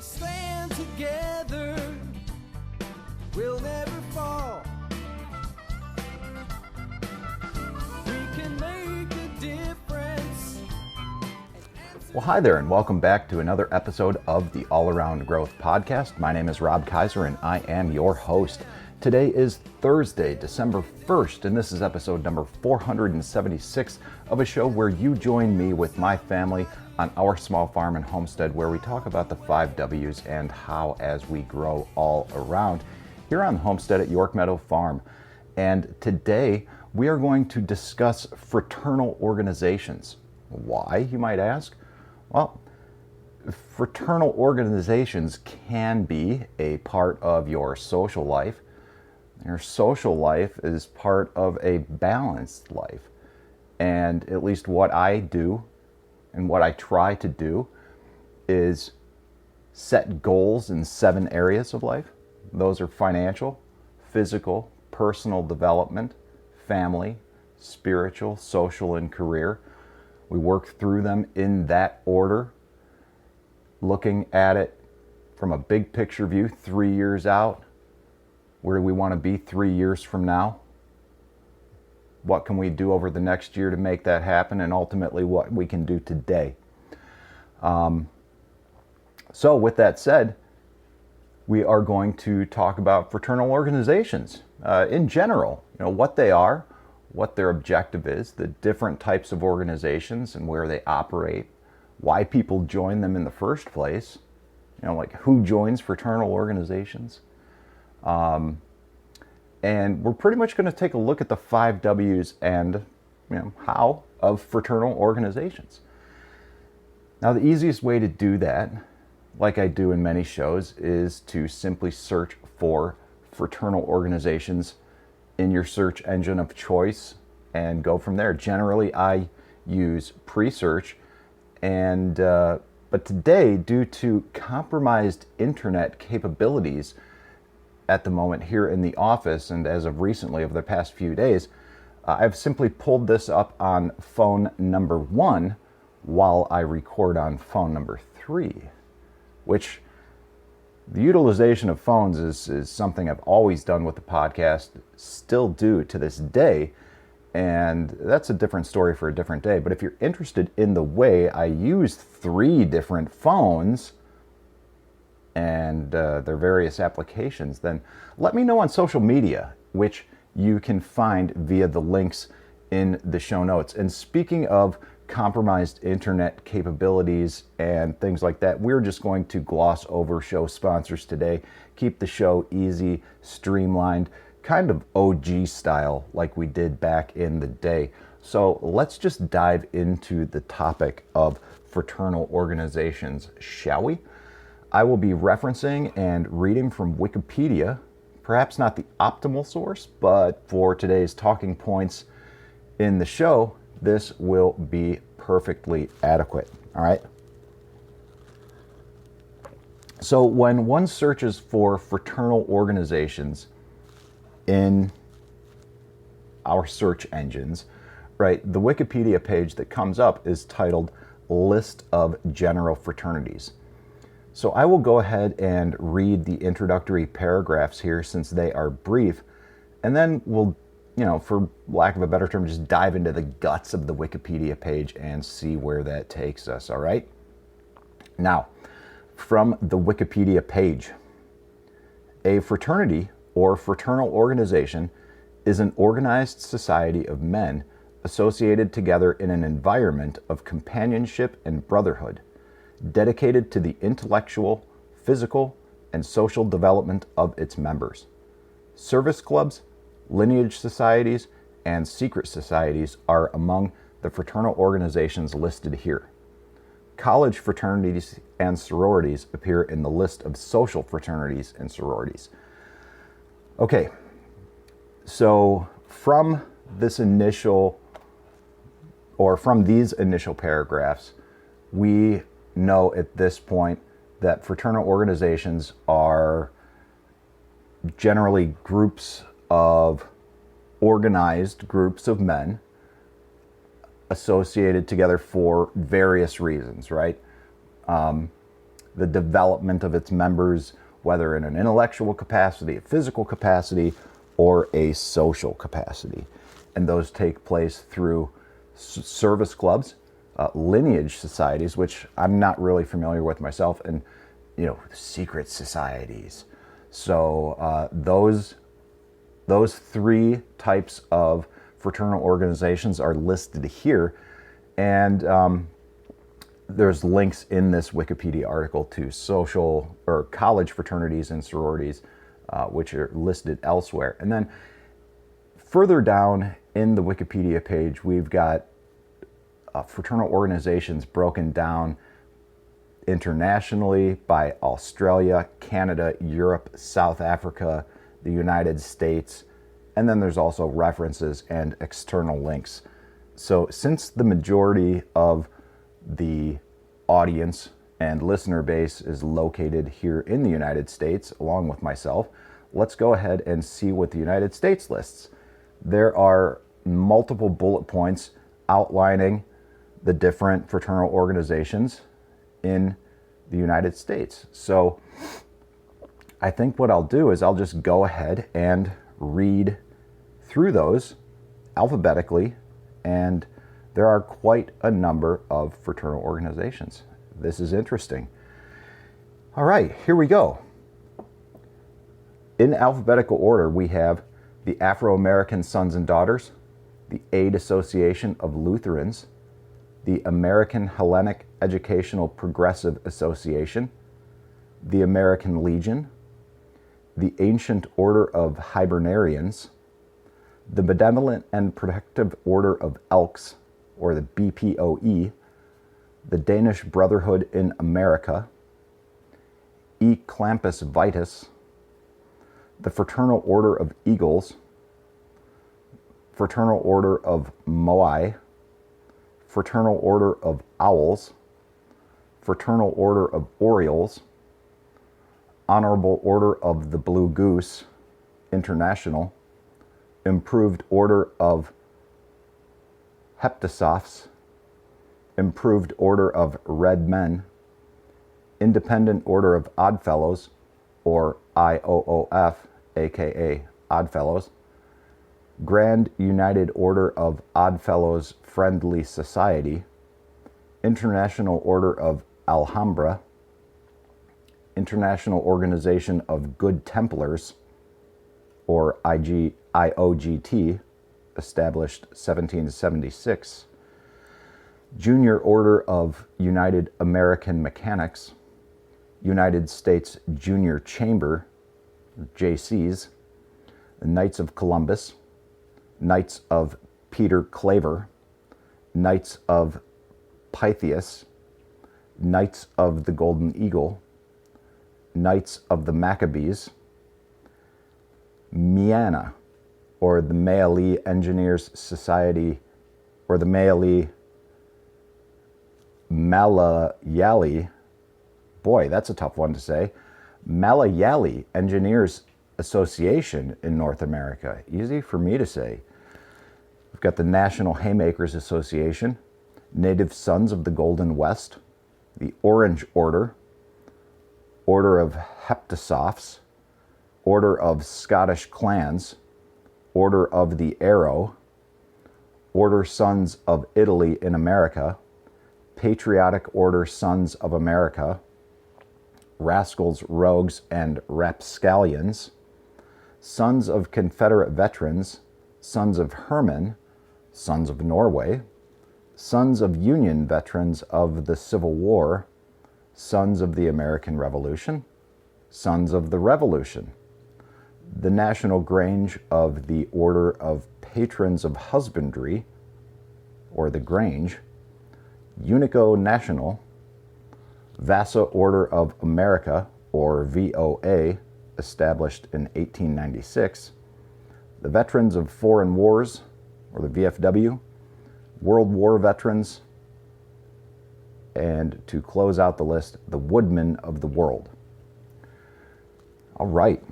stand together, we'll never fall. We can make a difference. Well, hi there, and welcome back to another episode of the All Around Growth Podcast. My name is Rob Kaiser, and I am your host. Today is Thursday, December 1st, and this is episode number 476 of a show where you join me with my family on our small farm and homestead, where we talk about the 5 W's and how as we grow all around here on the homestead at York Meadow Farm. And today we are going to discuss fraternal organizations. Why, you might ask? Well, fraternal organizations can be a part of your social life. Your social life is part of a balanced life. And at least what I do and what I try to do is set goals in 7 areas of life. Those are financial, physical, personal development, family, spiritual, social, and career. We work through them in that order, looking at it from a big picture view, 3 years out. Where do we want to be 3 years from now? What can we do over the next year to make that happen? And ultimately what we can do today. So with that said, we are going to talk about fraternal organizations in general, what they are, what their objective is, the different types of organizations and where they operate, why people join them in the first place, like who joins fraternal organizations. And we're pretty much going to take a look at the 5 W's and how of fraternal organizations. Now, the easiest way to do that, like I do in many shows, is to simply search for fraternal organizations in your search engine of choice and go from there. Generally, I use pre-search, and but today, due to compromised internet capabilities at the moment here in the office, and as of recently, over the past few days, I've simply pulled this up on phone number 1 while I record on phone number 3, which the utilization of phones is something I've always done with the podcast, still do to this day, and that's a different story for a different day. But if you're interested in the way I use 3 different phones and their various applications, then let me know on social media, which you can find via the links in the show notes. And speaking of compromised internet capabilities and things like that, we're just going to gloss over show sponsors today, keep the show easy, streamlined, kind of OG style like we did back in the day. So let's just dive into the topic of fraternal organizations, shall we? I will be referencing and reading from Wikipedia, perhaps not the optimal source, but for today's talking points in the show, this will be perfectly adequate. All right. So when one searches for fraternal organizations in our search engines, right, the Wikipedia page that comes up is titled List of General Fraternities. So I will go ahead and read the introductory paragraphs here since they are brief, and then we'll, for lack of a better term, just dive into the guts of the Wikipedia page and see where that takes us, all right? Now, from the Wikipedia page, a fraternity or fraternal organization is an organized society of men associated together in an environment of companionship and brotherhood, dedicated to the intellectual, physical, and social development of its members. Service clubs, lineage societies, and secret societies are among the fraternal organizations listed here. College fraternities and sororities appear in the list of social fraternities and sororities. Okay, so from these initial paragraphs, we know at this point that fraternal organizations are generally organized groups of men associated together for various reasons, right? the development of its members, whether in an intellectual capacity, a physical capacity, or a social capacity. And those take place through service clubs, lineage societies, which I'm not really familiar with myself, and secret societies. So those three types of fraternal organizations are listed here, and there's links in this Wikipedia article to social or college fraternities and sororities, which are listed elsewhere. And then further down in the Wikipedia page, we've got fraternal organizations broken down internationally by Australia, Canada, Europe, South Africa, the United States, and then there's also references and external links. So since the majority of the audience and listener base is located here in the United States, along with myself, let's go ahead and see what the United States lists. There are multiple bullet points outlining the different fraternal organizations in the United States. So I think what I'll do is I'll just go ahead and read through those alphabetically, and there are quite a number of fraternal organizations. This is interesting. All right, here we go. In alphabetical order, we have the Afro-American Sons and Daughters, the Aid Association of Lutherans, the American Hellenic Educational Progressive Association, the American Legion, the Ancient Order of Hibernarians, the Benevolent and Protective Order of Elks, or the BPOE, the Danish Brotherhood in America, E. Clampus Vitus, the Fraternal Order of Eagles, Fraternal Order of Moai, Fraternal Order of Owls, Fraternal Order of Orioles, Honorable Order of the Blue Goose International, Improved Order of Heptasophs, Improved Order of Red Men, Independent Order of Oddfellows, or IOOF, aka Oddfellows, Grand United Order of Oddfellows Friendly Society, International Order of Alhambra, International Organization of Good Templars, or IOGT, established 1776, Junior Order of United American Mechanics, United States Junior Chamber, JCs, Knights of Columbus, Knights of Peter Claver, Knights of Pythias, Knights of the Golden Eagle, Knights of the Maccabees, Miana, or the Maali Engineers Society, or the Malayali, boy, that's a tough one to say, Malayali Engineers Association in North America. Easy for me to say. We've got the National Haymakers Association, Native Sons of the Golden West, the Orange Order, Order of Heptasophs, Order of Scottish Clans, Order of the Arrow, Order Sons of Italy in America, Patriotic Order Sons of America, Rascals, Rogues, and Rapscallions, Sons of Confederate Veterans, Sons of Herman, Sons of Norway, Sons of Union Veterans of the Civil War, Sons of the American Revolution, Sons of the Revolution, the National Grange of the Order of Patrons of Husbandry, or the Grange, Unico National, Vasa Order of America, or VOA, established in 1896, the Veterans of Foreign Wars, or the VFW, World War Veterans, and to close out the list, the Woodmen of the World. All right.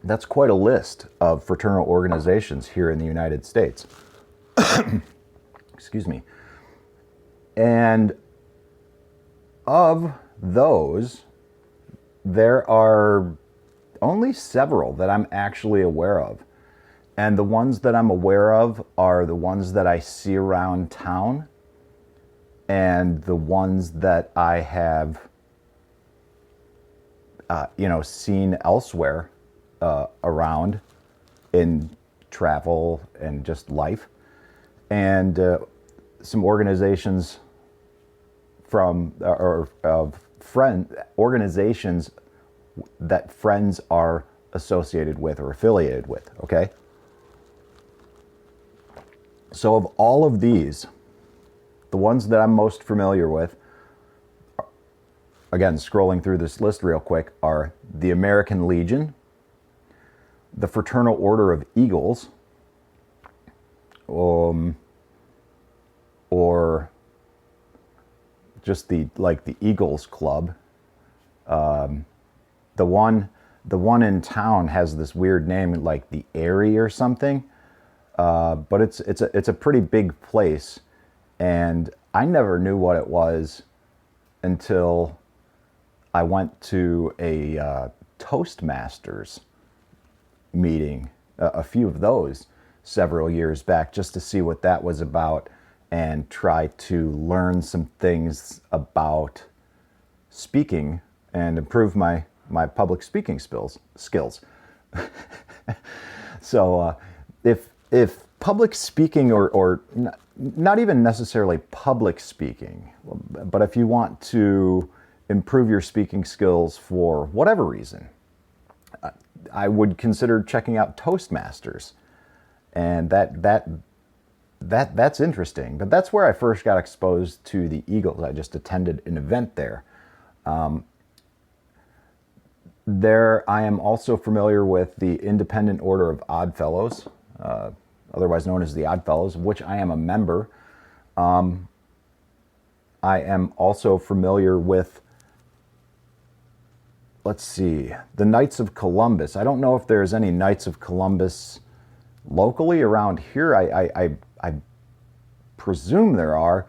That's quite a list of fraternal organizations here in the United States. Excuse me. And of those, there are only several that I'm actually aware of. And the ones that I'm aware of are the ones that I see around town and the ones that I have, seen elsewhere around in travel and just life. And some organizations organizations that friends are associated with or affiliated with, okay? So of all of these, the ones that I'm most familiar with, again, scrolling through this list real quick, are the American Legion, the Fraternal Order of Eagles, or just the Eagles Club. The one in town has this weird name, like the Airy or something. But it's a pretty big place, and I never knew what it was until I went to a Toastmasters meeting, a few of those several years back, just to see what that was about and try to learn some things about speaking and improve my public speaking skills. So if public speaking or not even necessarily public speaking, but if you want to improve your speaking skills for whatever reason, I would consider checking out Toastmasters. And that's interesting. But that's where I first got exposed to the Eagles. I just attended an event there. I am also familiar with the Independent Order of Odd Fellows, otherwise known as the Odd Fellows, of which I am a member. I am also familiar with, the Knights of Columbus. I don't know if there's any Knights of Columbus locally around here. I presume there are.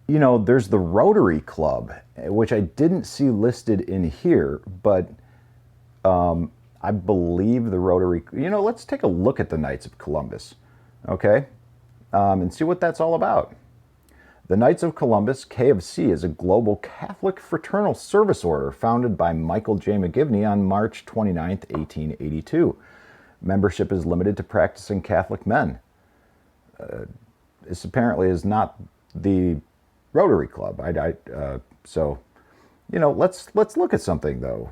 There's the Rotary Club, which I didn't see listed in here, but I believe the Rotary, let's take a look at the Knights of Columbus, okay? And see what that's all about. The Knights of Columbus, KFC, is a global Catholic fraternal service order founded by Michael J. McGivney on March 29th, 1882. Membership is limited to practicing Catholic men. This apparently is not the Rotary Club. So, let's look at something though.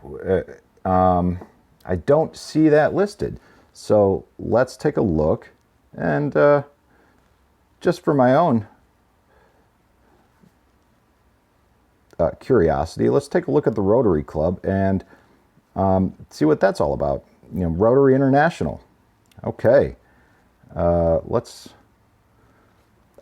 I don't see that listed. So let's take a look, and just for my own curiosity, let's take a look at the Rotary Club and see what that's all about. Rotary International. Okay.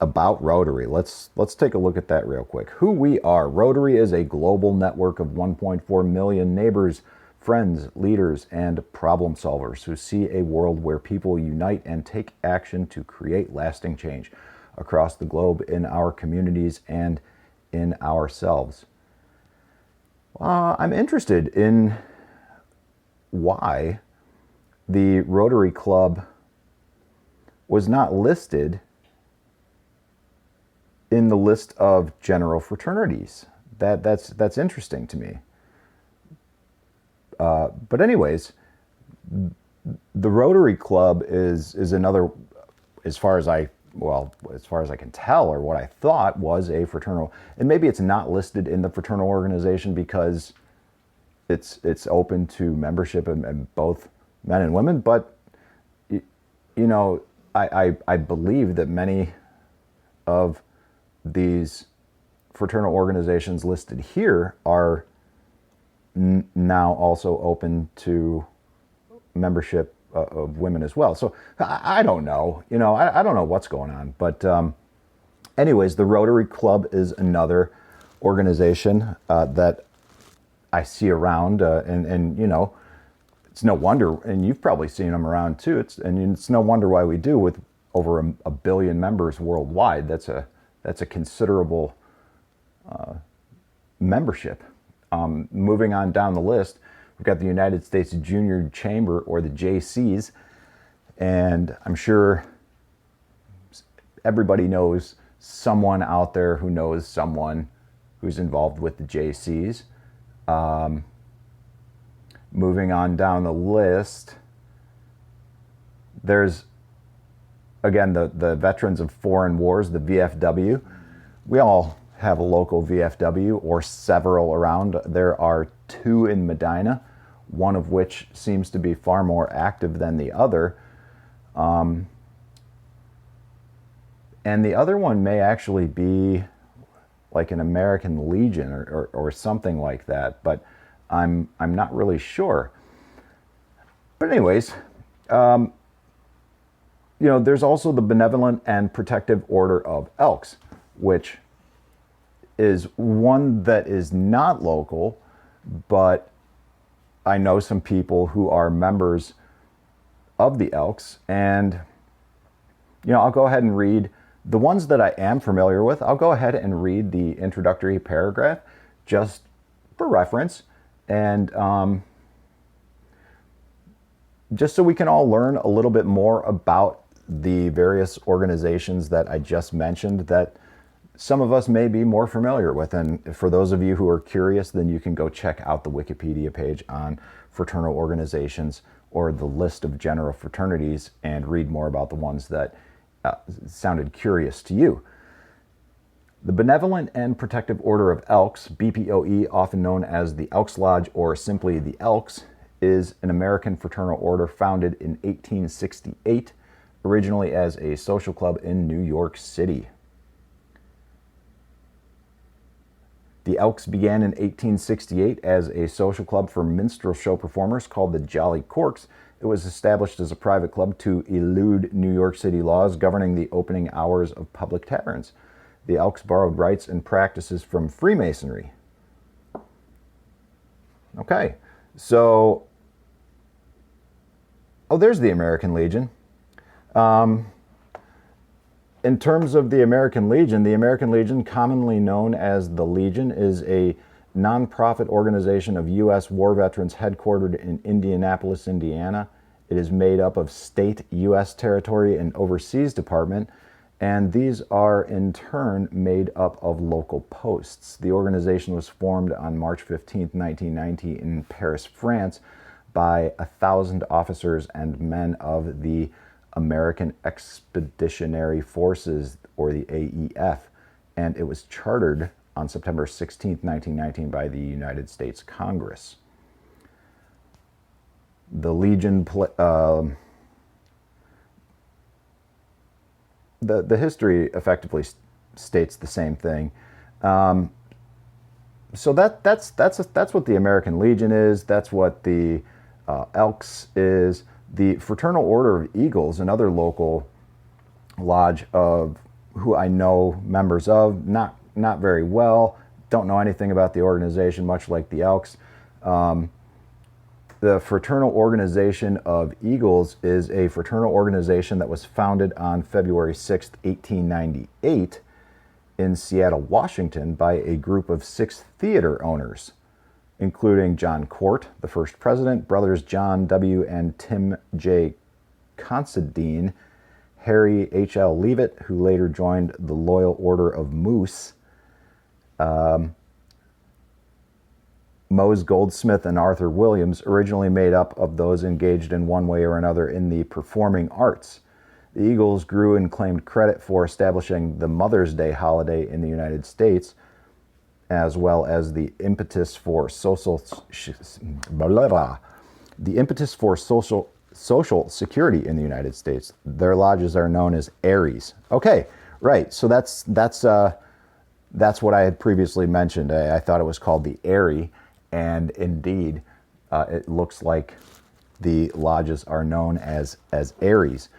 About Rotary. Let's take a look at that real quick. Who we are. Rotary is a global network of 1.4 million neighbors, friends, leaders, and problem solvers who see a world where people unite and take action to create lasting change across the globe, in our communities, and in ourselves. I'm interested in why the Rotary Club was not listed in the list of general fraternities. That's interesting to me. But anyways, the Rotary Club is another, as far as I can tell, or what I thought was a fraternal, and maybe it's not listed in the fraternal organization because it's open to membership and both men and women. But I believe that many of these fraternal organizations listed here are now also open to membership of women as well. So I don't know, I don't know what's going on, but anyways, the Rotary Club is another organization that I see around, and it's no wonder, and you've probably seen them around too. It's no wonder why we do, with over a billion members worldwide. That's That's a considerable membership. Moving on down the list, we've got the United States Junior Chamber, or the JCs, and I'm sure everybody knows someone out there who knows someone who's involved with the JCs. Moving on down the list, there's, again, the Veterans of Foreign Wars, the VFW. We all have a local VFW, or several around. There are 2 in Medina, one of which seems to be far more active than the other. And the other one may actually be like an American Legion or something like that, but I'm not really sure. But anyways, there's also the Benevolent and Protective Order of Elks, which is one that is not local, but I know some people who are members of the Elks, and I'll go ahead and read the ones that I am familiar with. I'll go ahead and read the introductory paragraph just for reference, and just so we can all learn a little bit more about the various organizations that I just mentioned that some of us may be more familiar with. And for those of you who are curious, then you can go check out the Wikipedia page on fraternal organizations, or the list of general fraternities, and read more about the ones that sounded curious to you. The Benevolent and Protective Order of Elks, BPOE, often known as the Elks Lodge or simply the Elks, is an American fraternal order founded in 1868, originally as a social club in New York City. The Elks began in 1868 as a social club for minstrel show performers called the Jolly Corks. It was established as a private club to elude New York City laws governing the opening hours of public taverns. The Elks borrowed rites and practices from Freemasonry. Okay, so, there's the American Legion. In terms of the American Legion, commonly known as the Legion, is a nonprofit organization of U.S. war veterans headquartered in Indianapolis, Indiana. It is made up of state, U.S. territory, and overseas department, and these are in turn made up of local posts. The organization was formed on March 15, 1990 in Paris, France, by 1,000 officers and men of the American Expeditionary Forces, or the AEF, and it was chartered on September 16, 1919 by the United States Congress. The Legion, the history effectively states the same thing. So that's what the American Legion is. That's what the Elks is. The Fraternal Order of Eagles, another local lodge of who I know members of, not very well, don't know anything about the organization, much like the Elks. The Fraternal Organization of Eagles is a fraternal organization that was founded on February 6, 1898 in Seattle, Washington by a group of 6 theater owners, including John Court, the first president, brothers John W. and Tim J. Considine, Harry H.L. Leavitt, who later joined the Loyal Order of Moose, Mose Goldsmith, and Arthur Williams, originally made up of those engaged in one way or another in the performing arts. The Eagles grew and claimed credit for establishing the Mother's Day holiday in the United States, as well as the impetus for social security in the United States. Their lodges are known as Aries. Okay, right. So that's what I had previously mentioned. I thought it was called the Airy, and indeed, it looks like the lodges are known as Aries.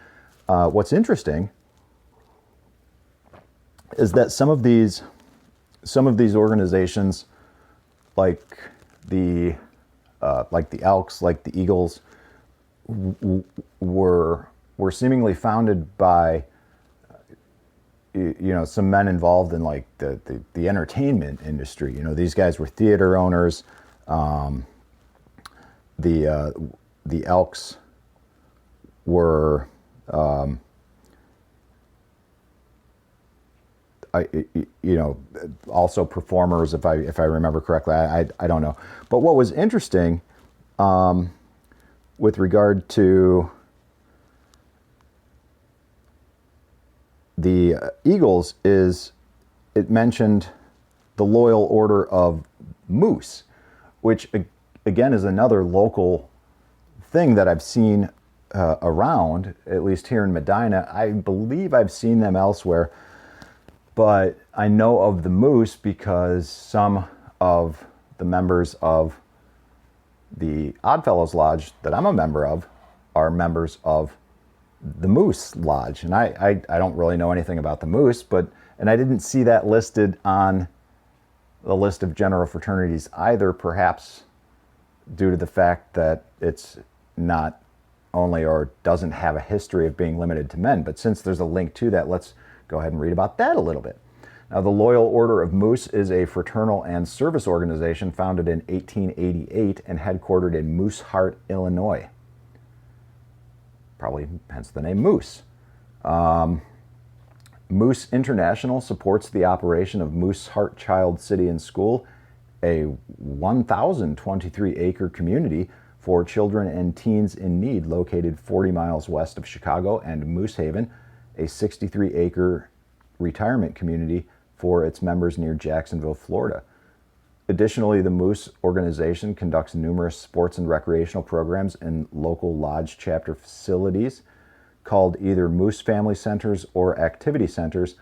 What's interesting is that some of these organizations, like the Elks, like the Eagles, were seemingly founded by some men involved in like the entertainment industry. These guys were theater owners. The Elks were also performers, if I remember correctly. I don't know. But what was interesting with regard to the Eagles is it mentioned the Loyal Order of Moose, which again is another local thing that I've seen around, at least here in Medina. I believe I've seen them elsewhere, but I know of the Moose because some of the members of the Oddfellows Lodge that I'm a member of are members of the Moose Lodge. And I don't really know anything about the Moose, and I didn't see that listed on the list of general fraternities either, perhaps due to the fact that it's not only or doesn't have a history of being limited to men. But since there's a link to that, let's go ahead and read about that a little bit. Now, the Loyal Order of Moose is a fraternal and service organization founded in 1888 and headquartered in Mooseheart, Illinois. Probably hence the name Moose. Moose International supports the operation of Mooseheart Child City and School, a 1,023-acre community for children and teens in need located 40 miles west of Chicago, and Moose Haven, a 63-acre retirement community for its members near Jacksonville, Florida. Additionally, the Moose organization conducts numerous sports and recreational programs in local lodge chapter facilities called either Moose Family Centers or Activity Centers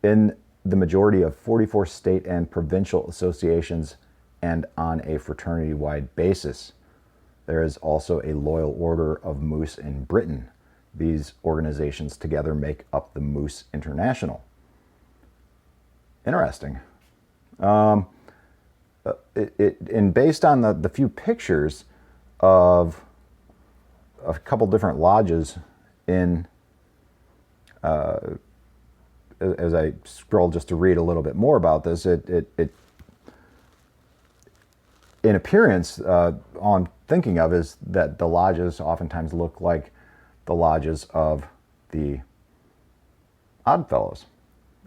in the majority of 44 state and provincial associations and on a fraternity-wide basis. There is also a Loyal Order of Moose in Britain. These organizations together make up the Moose International. Interesting. And based on the few pictures of a couple different lodges in, as I scroll just to read a little bit more about this, it in appearance, all I'm thinking of is that the lodges oftentimes look like the lodges of the Oddfellows,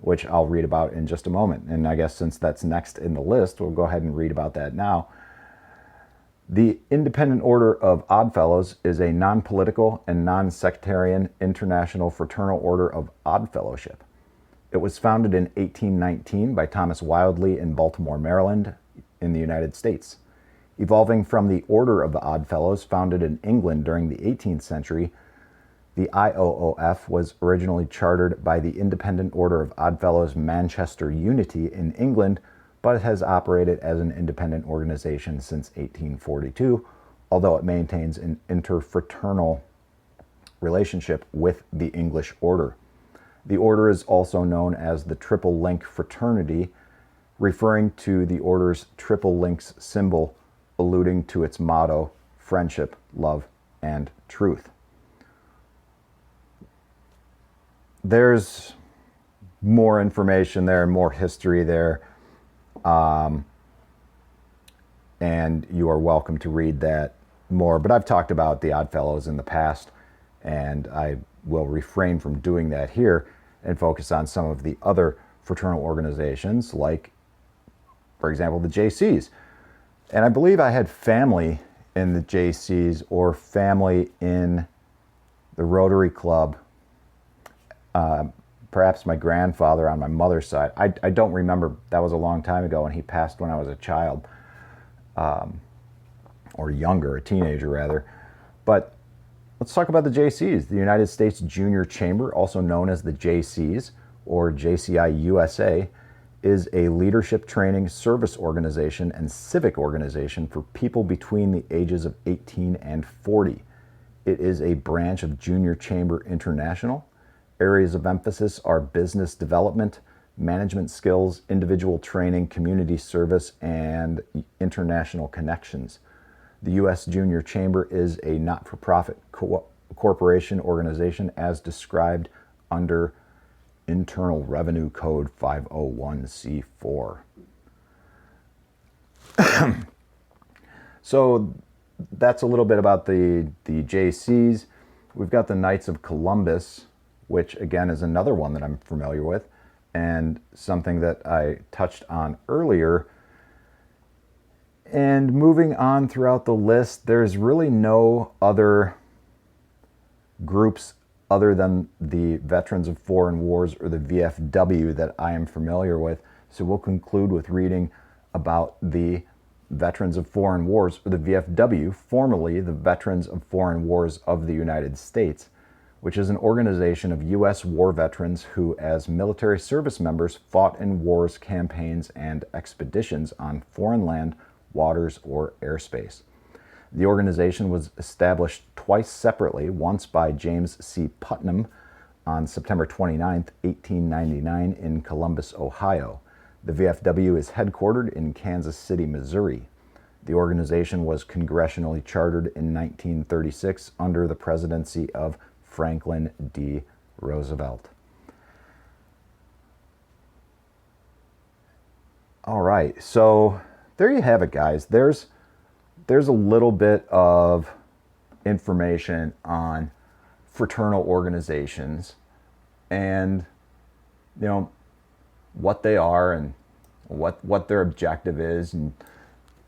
which I'll read about in just a moment. And I guess since that's next in the list, we'll go ahead and read about that now. The Independent Order of Oddfellows is a non-political and non-sectarian international fraternal order of Oddfellowship. It was founded in 1819 by Thomas Wildley in Baltimore, Maryland, in the United States. Evolving from the Order of the Oddfellows, founded in England during the 18th century, the IOOF was originally chartered by the Independent Order of Oddfellows Manchester Unity in England, but has operated as an independent organization since 1842, although it maintains an interfraternal relationship with the English Order. The order is also known as the Triple Link Fraternity, referring to the order's triple links symbol, alluding to its motto, friendship, love, and truth. There's more information there, more history there, and you are welcome to read that more. But I've talked about the Oddfellows in the past, and I will refrain from doing that here and focus on some of the other fraternal organizations, like, for example, the JCs. And I believe I had family in the JCs or family in the Rotary Club. Perhaps my grandfather on my mother's side. I don't remember. That was a long time ago, and he passed when I was a child, or younger, a teenager rather. But let's talk about the JCs. The United States Junior Chamber, also known as the JCs or JCI USA, is a leadership training service organization and civic organization for people between the ages of 18 and 40. It is a branch of Junior Chamber International. Areas of emphasis are business development, management skills, individual training, community service, and international connections. The U.S. Junior Chamber is a not-for-profit corporation organization as described under Internal Revenue Code 501c4. So that's a little bit about the JCs. We've got the Knights of Columbus, which again is another one that I'm familiar with, and something that I touched on earlier. And moving on throughout the list, there's really no other groups other than the Veterans of Foreign Wars, or the VFW, that I am familiar with. So we'll conclude with reading about the Veterans of Foreign Wars, or the VFW, formerly the Veterans of Foreign Wars of the United States, which is an organization of U.S. war veterans who, as military service members, fought in wars, campaigns, and expeditions on foreign land, waters, or airspace. The organization was established twice separately, once by James C. Putnam on September 29, 1899 in Columbus, Ohio. The VFW is headquartered in Kansas City, Missouri. The organization was congressionally chartered in 1936 under the presidency of Franklin D. Roosevelt. All right, so there you have it, guys. There's a little bit of information on fraternal organizations and, you know, what they are and what their objective is. And,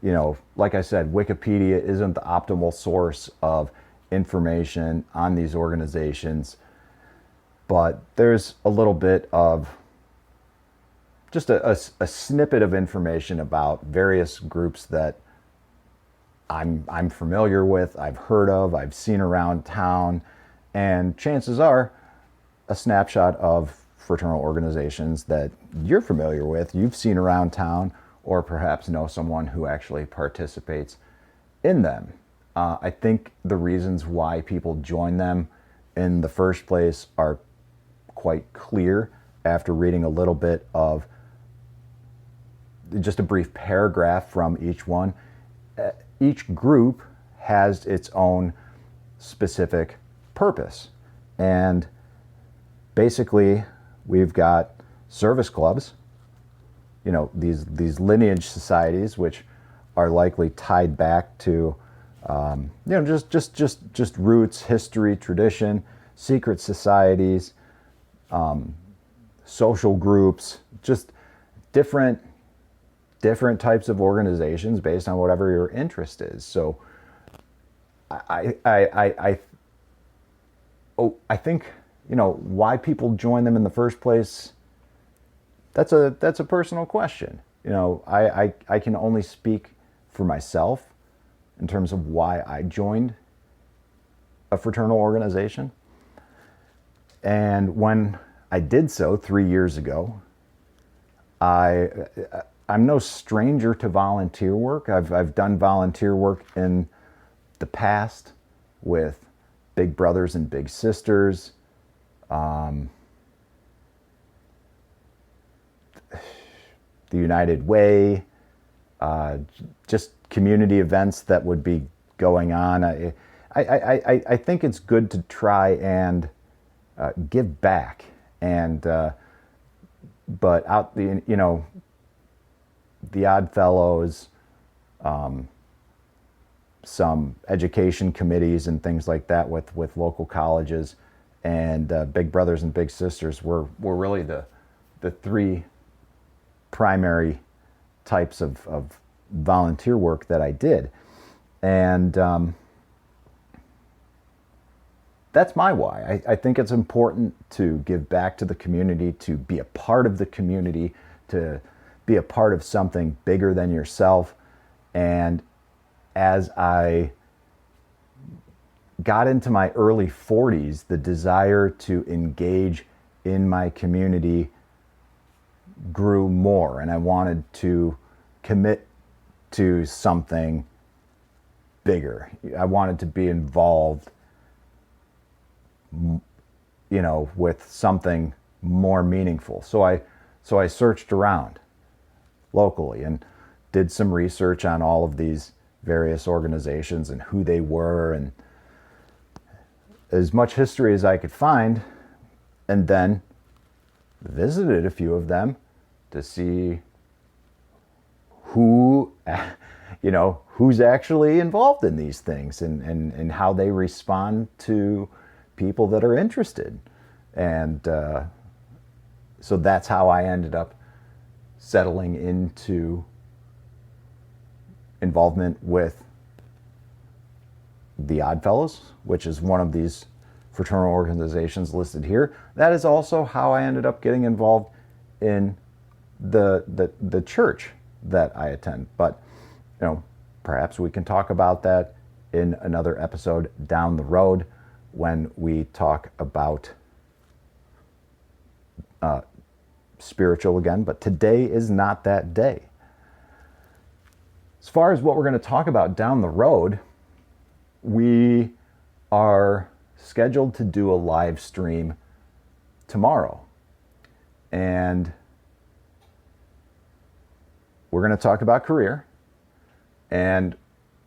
you know, like I said, Wikipedia isn't the optimal source of information on these organizations, but there's a little bit of just a snippet of information about various groups that I'm familiar with, I've heard of, I've seen around town, and chances are a snapshot of fraternal organizations that you're familiar with, you've seen around town, or perhaps know someone who actually participates in them. I think the reasons why people join them in the first place are quite clear after reading a little bit of just a brief paragraph from each one. Each group has its own specific purpose. And basically, we've got service clubs, you know, these lineage societies, which are likely tied back to, you know, just roots, history, tradition, secret societies, social groups, just different types of organizations based on whatever your interest is. So I think, you know, why people join them in the first place, that's a personal question. You know, I can only speak for myself in terms of why I joined a fraternal organization. And when I did so 3 years ago, I'm no stranger to volunteer work. I've done volunteer work in the past with Big Brothers and Big Sisters, the United Way, just community events that would be going on. I think it's good to try and give back, and but out the, you know, the Odd Fellows, some education committees and things like that with local colleges, and Big Brothers and Big Sisters were really the three primary types of volunteer work that I did. And that's my why. I think it's important to give back to the community, to be a part of the community, to be a part of something bigger than yourself. And as I got into my early 40s, the desire to engage in my community grew more, and I wanted to commit to something bigger. I wanted to be involved, you know, with something more meaningful. So I searched around locally and did some research on all of these various organizations and who they were, and as much history as I could find. And then visited a few of them to see who, who's actually involved in these things and how they respond to people that are interested. And so that's how I ended up settling into involvement with the Oddfellows, which is one of these fraternal organizations listed here. That is also how I ended up getting involved in the church that I attend. But perhaps we can talk about that in another episode down the road when we talk about spiritual again. But today is not that day. As far as what we're going to talk about down the road, we are scheduled to do a live stream tomorrow. And we're going to talk about career. And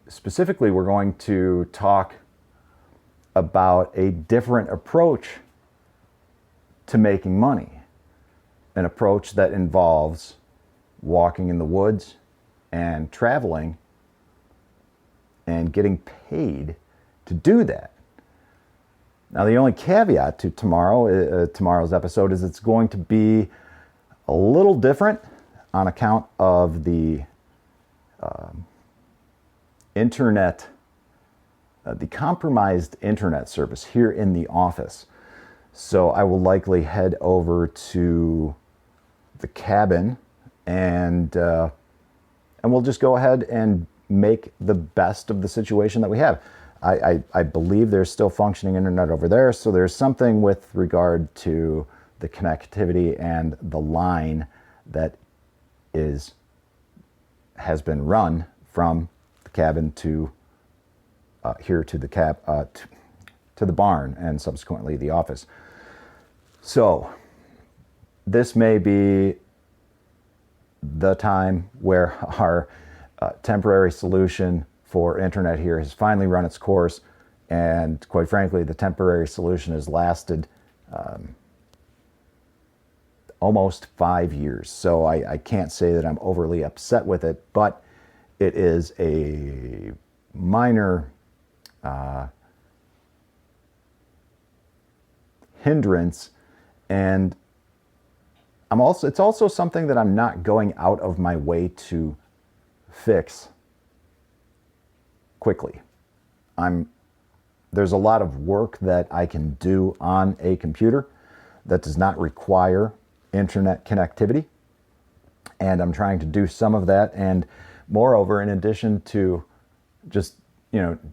specifically, we're going to talk about a different approach to making money. An approach that involves walking in the woods and traveling and getting paid to do that. Now, the only caveat to tomorrow's episode is it's going to be a little different on account of the internet, the compromised internet service here in the office. So I will likely head over to the cabin and we'll just go ahead and make the best of the situation that we have. I believe there's still functioning internet over there, so there's something with regard to the connectivity and the line that has been run from the cabin to here to the to the barn and subsequently the office. So this may be the time where our temporary solution for internet here has finally run its course, and quite frankly, the temporary solution has lasted almost 5 years. So I can't say that I'm overly upset with it, but it is a minor hindrance, and it's also something that I'm not going out of my way to fix quickly. There's a lot of work that I can do on a computer that does not require internet connectivity, and I'm trying to do some of that. And moreover, in addition to just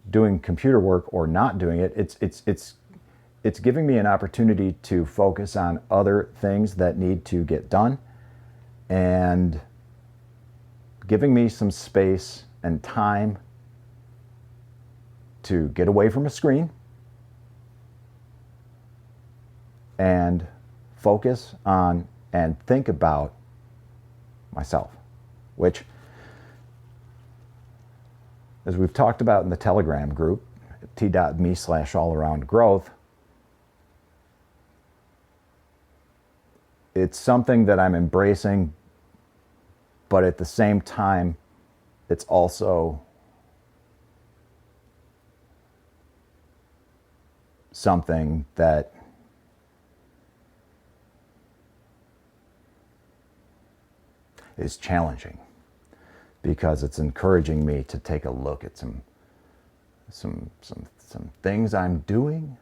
doing computer work or not doing it, it's giving me an opportunity to focus on other things that need to get done, and giving me some space and time to get away from a screen and focus on and think about myself, which, as we've talked about in the Telegram group, t.me/allaroundgrowth, it's something that I'm embracing, but at the same time, it's also something that is challenging, because it's encouraging me to take a look at some things I'm doing,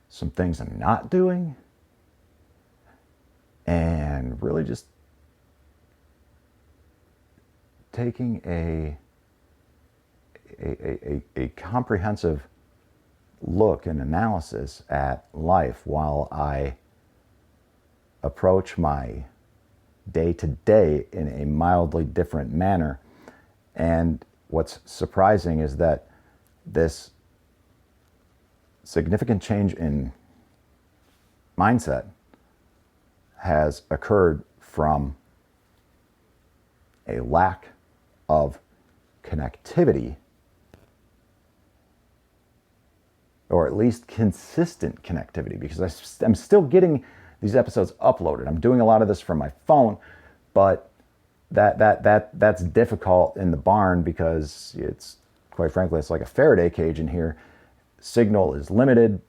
some things I'm not doing, and really just taking a comprehensive look and analysis at life while I approach my day-to-day in a mildly different manner. And what's surprising is that this significant change in mindset has occurred from a lack of connectivity, or at least consistent connectivity, because I'm still getting these episodes uploaded. I'm doing a lot of this from my phone, but that's difficult in the barn because it's, quite frankly, it's like a Faraday cage in here. Signal is limited,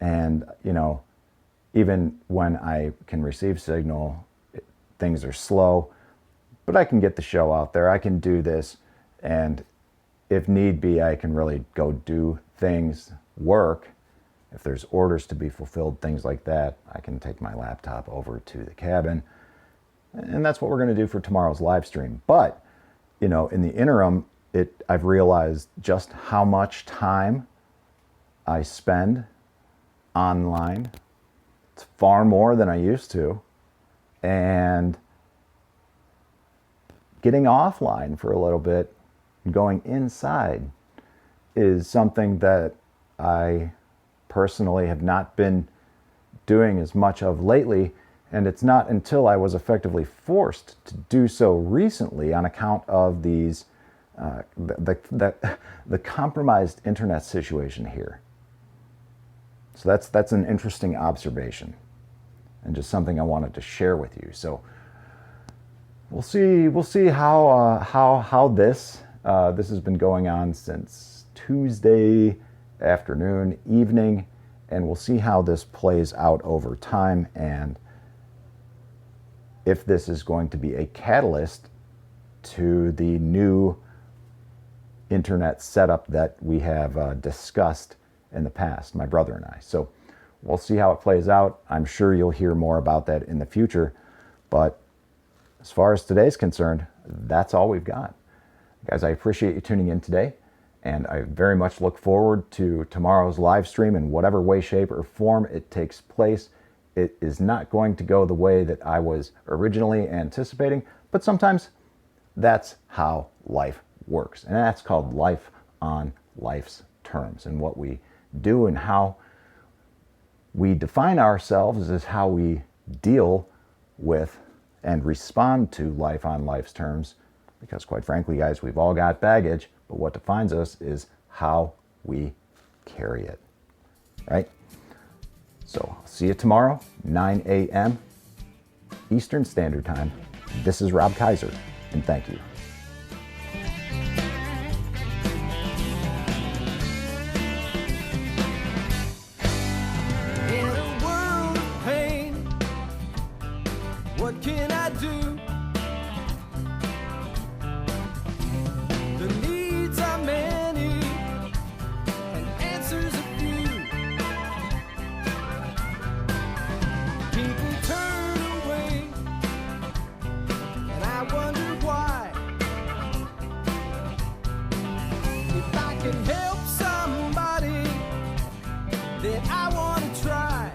and even when I can receive signal, things are slow, but I can get the show out there. I can do this, and if need be, I can really go do things, work. If there's orders to be fulfilled, things like that, I can take my laptop over to the cabin. And that's what we're going to do for tomorrow's live stream. But, in the interim, I've realized just how much time I spend online. It's far more than I used to. And getting offline for a little bit, going inside, is something that I personally have not been doing as much of lately, and it's not until I was effectively forced to do so recently on account of these the compromised internet situation here. So that's an interesting observation, and just something I wanted to share with you. So we'll see how this has been going on since Tuesday afternoon, evening, and we'll see how this plays out over time, and if this is going to be a catalyst to the new internet setup that we have discussed in the past, my brother and I. So we'll see how it plays out. I'm sure you'll hear more about that in the future, but as far as today's concerned, that's all we've got. Guys, I appreciate you tuning in today, and I very much look forward to tomorrow's live stream in whatever way, shape, or form it takes place. It is not going to go the way that I was originally anticipating, but sometimes that's how life works. And that's called life on life's terms. And what we do and how we define ourselves is how we deal with and respond to life on life's terms. Because quite frankly, guys, we've all got baggage, but what defines us is how we carry it, right? So I'll see you tomorrow, 9 a.m. Eastern Standard Time. This is Rob Kaiser, and thank you. In a world of pain, what can I do? The needs are many, and answers are few. People turn away, and I wonder why. If I can help somebody, then I want to try.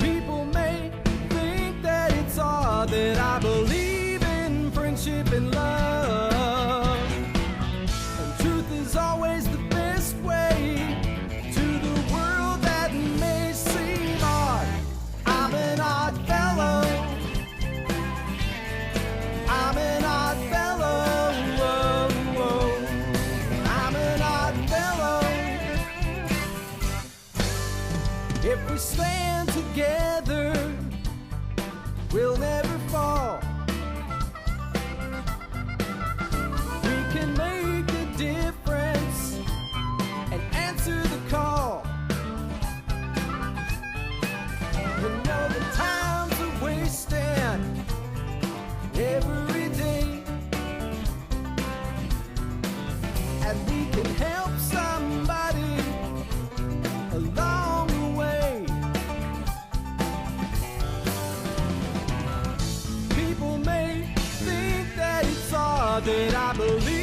People may think that it's odd that I believe in friendship and love, and truth is always the best way to the world that may seem odd. I'm an odd fellow. I'm an odd fellow. I'm an odd fellow. If we stand together, we'll never fall. We can make a difference and answer the call. You know the times are wasting every day, and we can help somebody along the way. People may think that it's odd that I believe